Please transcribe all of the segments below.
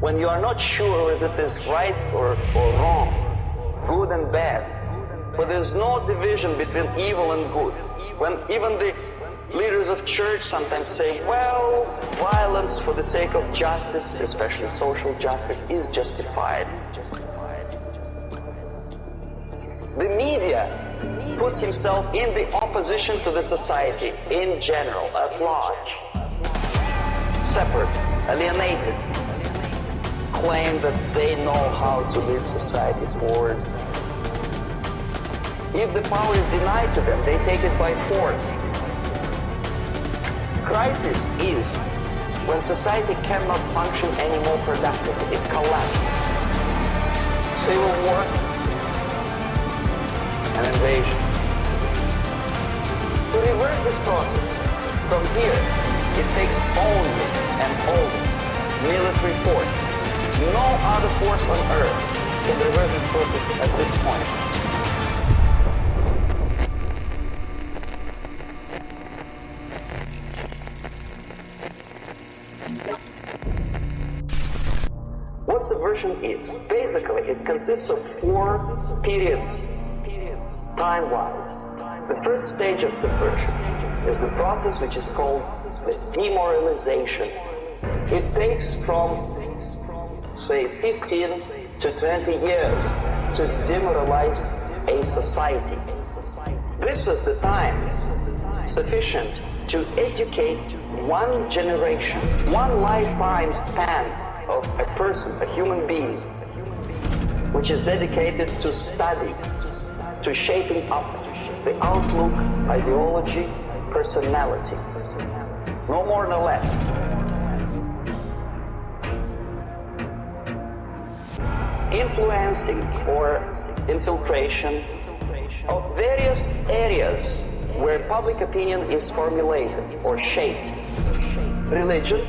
when you are not sure if it is right or wrong, good and bad, but there's no division between evil and good. When even the leaders of church sometimes say, well, violence for the sake of justice, especially social justice, is justified. The media puts himself in the opposition to the society in general, at large. Separate, alienated, claim that they know how to lead society forward. If the power is denied to them, they take it by force. Crisis is when society cannot function any more productively. It collapses. Civil war, an invasion. To reverse this process, from here, it takes only and always military force. No other force on earth can reverse this process at this point. What subversion is? Basically, it consists of 4 periods, time-wise. The first stage of subversion is the process which is called the demoralization. It takes from, say, 15 to 20 years to demoralize a society. This is the time sufficient to educate one generation, one lifetime span of a person, a human being, which is dedicated to study, to shaping up the outlook, ideology, personality. No more, no less. Influencing or infiltration of various areas where public opinion is formulated or shaped. Religion,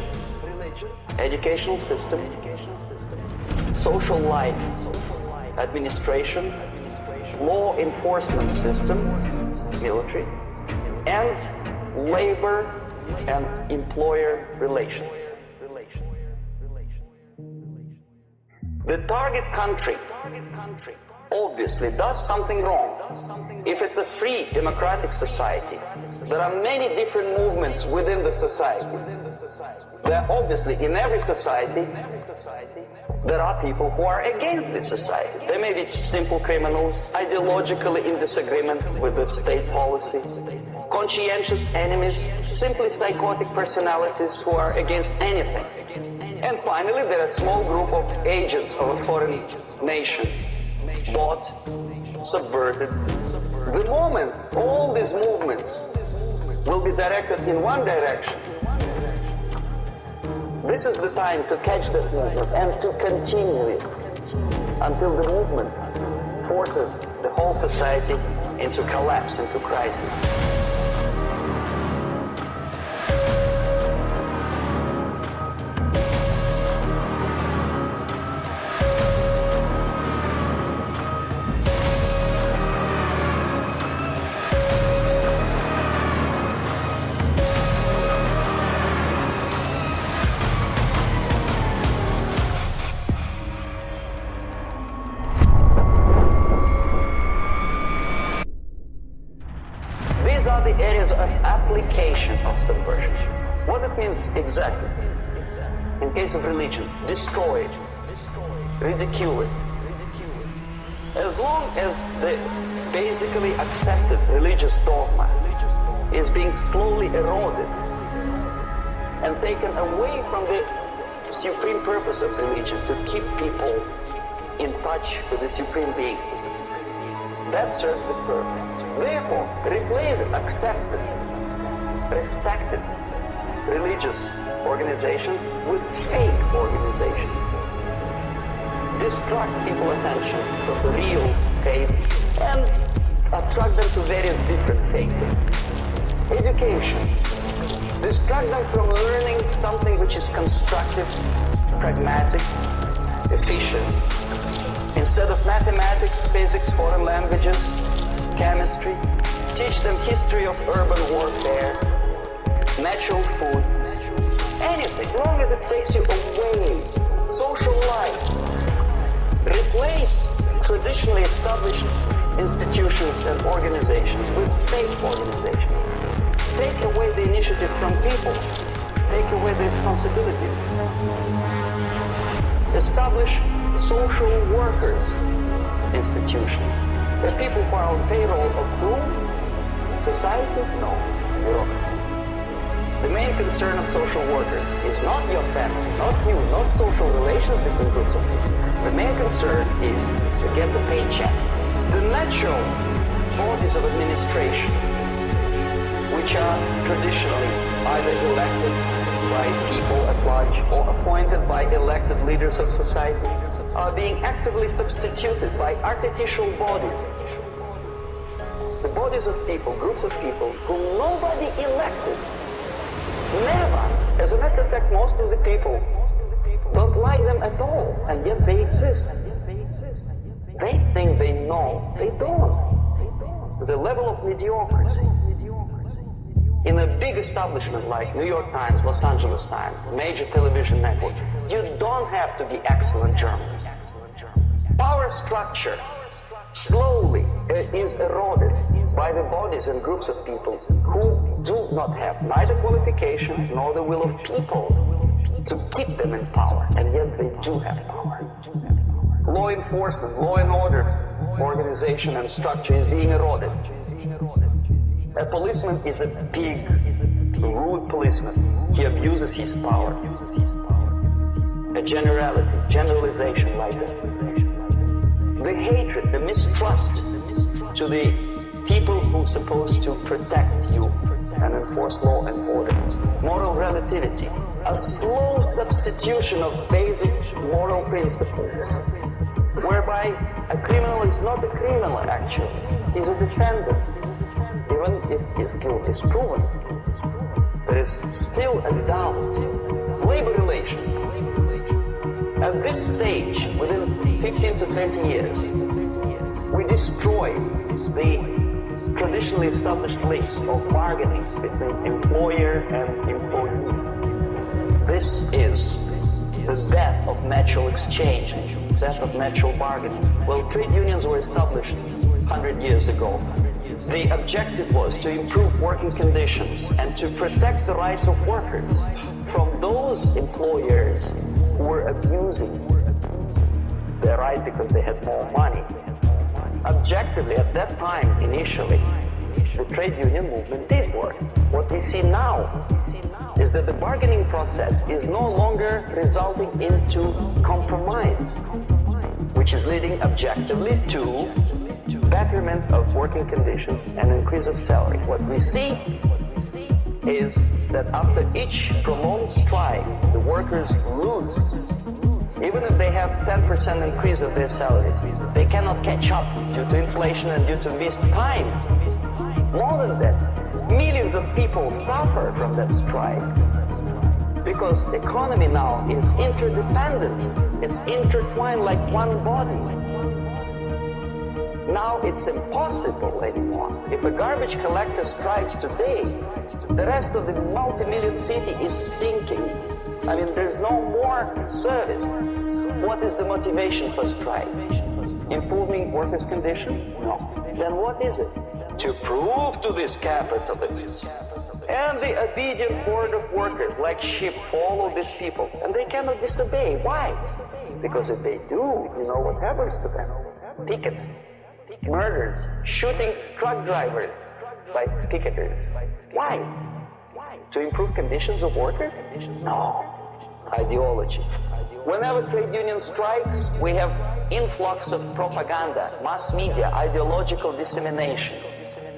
educational system, social life, administration, law enforcement system, military, and labor and employer relations. The target country obviously does something wrong. If it's a free democratic society, there are many different movements within the society. There are obviously in every society, there are people who are against this society. They may be simple criminals, ideologically in disagreement with the state policy, conscientious enemies, simply psychotic personalities who are against anything. And finally, there are a small group of agents of a foreign nation, bought, subverted. The moment all these movements will be directed in one direction, this is the time to catch that movement and to continue it until the movement forces the whole society into collapse, into crisis. These are the areas of application of subversion. What it means exactly? In case of religion, destroy it, ridicule it. As long as the basically accepted religious dogma is being slowly eroded and taken away from the supreme purpose of religion to keep people in touch with the supreme being, that serves the purpose. Therefore, replace it, accept it, respect it, religious organizations with fake organizations. Distract people's attention from the real faith and attract them to various different faiths. Education. Distract them from learning something which is constructive, pragmatic, efficient. Instead of mathematics, physics, foreign languages, chemistry, teach them history of urban warfare, natural food, anything, long as it takes you away, social traditionally established institutions and organizations with fake organizations. Take away the initiative from people. Take away the responsibility. Establish social workers institutions. The people who are on payroll of whom? Society? No, bureaucracy. The main concern of social workers is not your family, not you, not social relations between groups of people. The main concern is to get the paycheck. The natural bodies of administration, which are traditionally either elected by people at large or appointed by elected leaders of society, are being actively substituted by artificial bodies. The bodies of people, groups of people whom nobody elected. Never. As a matter of fact, most of the people don't like them at all, and yet they exist. They think they know, they don't. The level of mediocrity. In a big establishment like New York Times, Los Angeles Times, major television network, you don't have to be excellent journalists. Power structure slowly is eroded by the bodies and groups of people who do not have neither qualification nor the will of people to keep them in power, and yet they do have power. Law enforcement, law and order organization and structure is being eroded. A policeman is a big, rude policeman. He abuses his power. A generalization like that. The hatred, the mistrust to the people who are supposed to protect you and enforce law and order. Moral relativity, a slow substitution of basic moral principles, whereby a criminal is not a criminal actually, he's a defendant. Even if his guilt is proven, there is still a doubt. Labor relations. At this stage, within 15 to 20 years, we destroy the traditionally established links of bargaining between employer and employee. This is the death of natural exchange, death of natural bargaining. Well, trade unions were established 100 years ago. The objective was to improve working conditions and to protect the rights of workers from those employers who were abusing their right because they had more money. Objectively, at that time, initially, the trade union movement did work. What we see now is that the bargaining process is no longer resulting into compromise, which is leading objectively to betterment of working conditions and increase of salary. What we see is that after each prolonged strike, the workers lose. Even if they have 10% increase of their salaries, they cannot catch up due to inflation and due to missed time. More than that, millions of people suffer from that strike because the economy now is interdependent. It's intertwined like one body. Now it's impossible anymore. If a garbage collector strikes today, the rest of the multi-million city is stinking. I mean, there's no more service. What is the motivation for strike? Improving workers' condition? No. Then what is it? To prove to these capitalists and the obedient horde of workers like sheep follow these people, and they cannot disobey. Why? Because if they do, you know what happens to them? Pickets. Murders, shooting truck drivers by picketers. Why? To improve conditions of workers? No. Ideology. Whenever trade union strikes, we have influx of propaganda, mass media, ideological dissemination.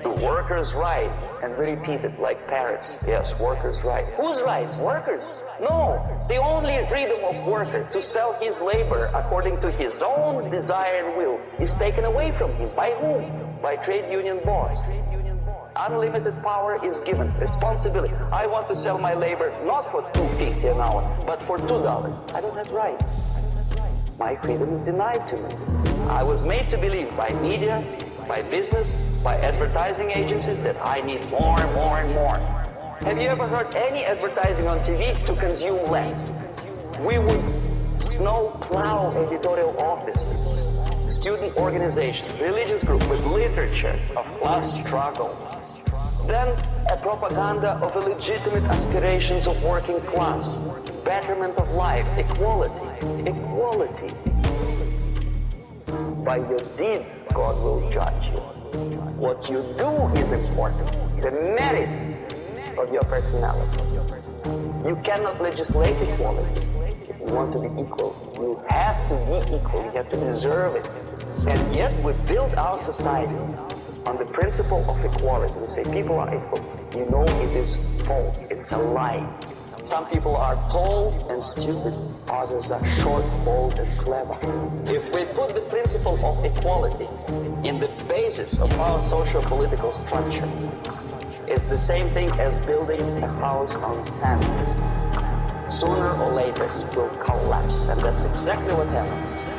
The workers' right, and we repeat it like parrots. Yes, workers' right. Whose rights? Workers? No. The only freedom of worker to sell his labor according to his own desired will is taken away from him. By whom? By trade union boss. Unlimited power is given. Responsibility. I want to sell my labor not for $2.50 an hour, but for $2. I don't have right. My freedom is denied to me. I was made to believe by media, by business, by advertising agencies that I need more and more and more. Have you ever heard any advertising on TV to consume less? We would snow plow editorial offices student organization, religious group with literature of class struggle. Then a propaganda of illegitimate aspirations of working class, betterment of life, equality, equality. By your deeds, God will judge you. What you do is important, the merit of your personality. You cannot legislate equality. If you want to be equal, you have to be equal, you have to deserve it. And yet we build our society on the principle of equality. We say people are equal. You know it is false, it's a lie. Some people are tall and stupid, others are short, bold, and clever. If we put the principle of equality in the basis of our social-political structure, it's the same thing as building a house on sand. Sooner or later it will collapse, and that's exactly what happens.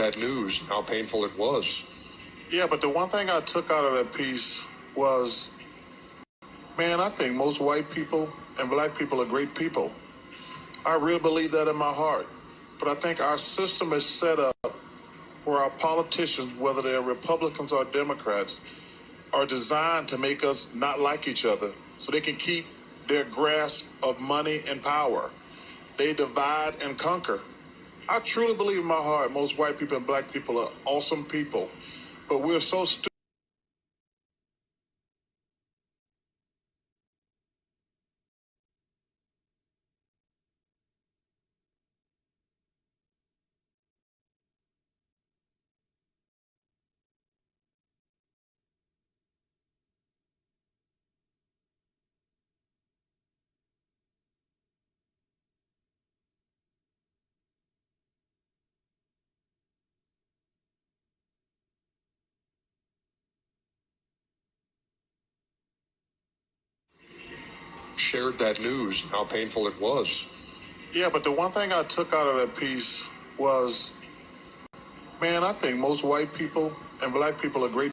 that news and how painful it was. Yeah, but the one thing I took out of that piece was, man, I think most white people and black people are great people. I really believe that in my heart. But I think our system is set up where our politicians, whether they're Republicans or Democrats, are designed to make us not like each other so they can keep their grasp of money and power. They divide and conquer. I truly believe in my heart most white people and black people are awesome people, but we're so stupid. Shared that news and how painful it was. Yeah, but the one thing I took out of that piece was, man, I think most white people and black people are great